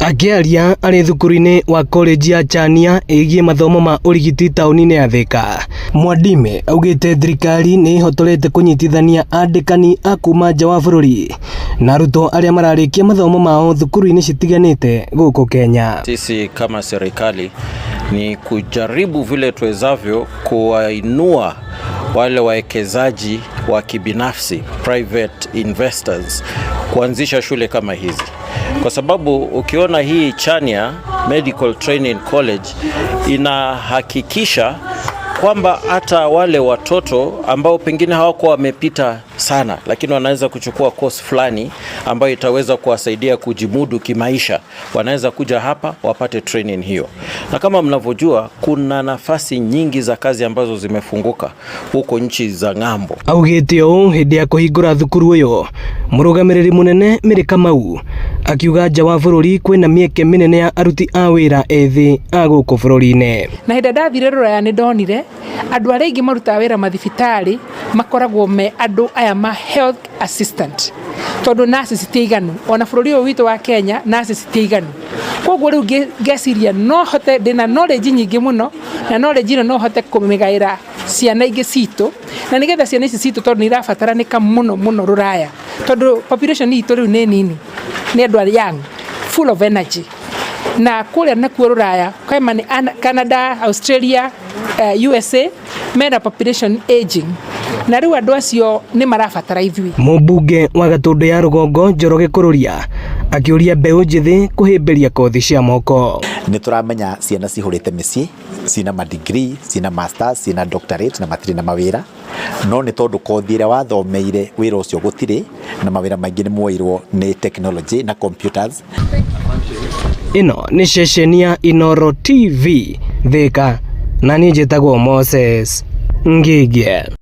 Akiaria arĩ thukuru-inĩ wa college ya Chania ĩgiĩ mathomo ma ũrigiti taũni-inĩ ya Thika, Mwadime augĩte thirikari nĩ ĩhotorete kũnyitithania andĩkani a kuma nja wa bũrũri na arutwo arĩa mararĩkia mathomo mao thukuru-inĩ citiganĩte gũkũ Kenya. Sisi kama serikali ni kujaribu vile tuwezavyo kuwainua wale wawekezaji wa kibinafsi, private investors, kuanzisha shule kama hizi. Kwa sababu ukiona hii Chania Medical Training College inahakikisha kwamba hata wale watoto ambao pengine hawako wamepita sana, lakini wanaweza kuchukua course fulani ambayo itaweza kuwasaidia kujimudu kimaisha, wanaweza kuja hapa wapate training hiyo. Na kama mnavyojua kuna nafasi nyingi za kazi ambazo zimefunguka huko nchi za ng'ambo. Augĩte ũũ hĩndĩ ya kũhingũra thukuru ũyũ, mũrũgamĩrĩri mũnene Mary Kamau akiuga nja wa bũrũri kwĩna mĩeke mĩnene ya aruti a wĩra ethĩ a gũkũ bũrũri-inĩ. Na hĩndĩ ndathire Rũraya nĩ ndonire andũ arĩa aingĩ marutaga wĩra mathibitarĩ makoragwo me andũ aya ma health assistant, tondũ nurses citiiganu, ona bũrũri ũyũ witũ wa Kenya nurses citiiganu. Koguo rĩu ngeciria no hote ndĩna knowledge nyingĩ mũno, na knowledge ĩno no hote kũmĩgaĩra ciana ingĩ citũ, na nĩgetha ciana ici citũ tondũ nĩ irabataranĩka mũno Rũraya, tondũ population itũ rĩu nĩ nini, nĩ andũ young, full of energy. Na kũrĩa nakuo Rũraya kama nĩ Canada, Australia, USA mena population aging, na rĩu andũ acio nĩ marabatara ithuĩ. Mũmbunge wa Gatũndũ ya Rũgongo Njoroge Kũrũria akĩũria mbeũ njĩthĩ kũhĩmbĩria kothi cia moko. Nĩ tũramenya ciana cihũrĩte mĩciĩ, cina ma degree, cina masters, cina doctorate na matirĩ na mawĩra, no nĩ tondũ kothi ĩrĩa wathomeire wĩra ũcio gũtirĩ, na mawĩra maingĩ nĩ muoirwo nĩ technology na computers. Ĩno nĩ ceceni ya Inooro TV Thika, na niĩ njĩtagwo Moses Ngigĩ.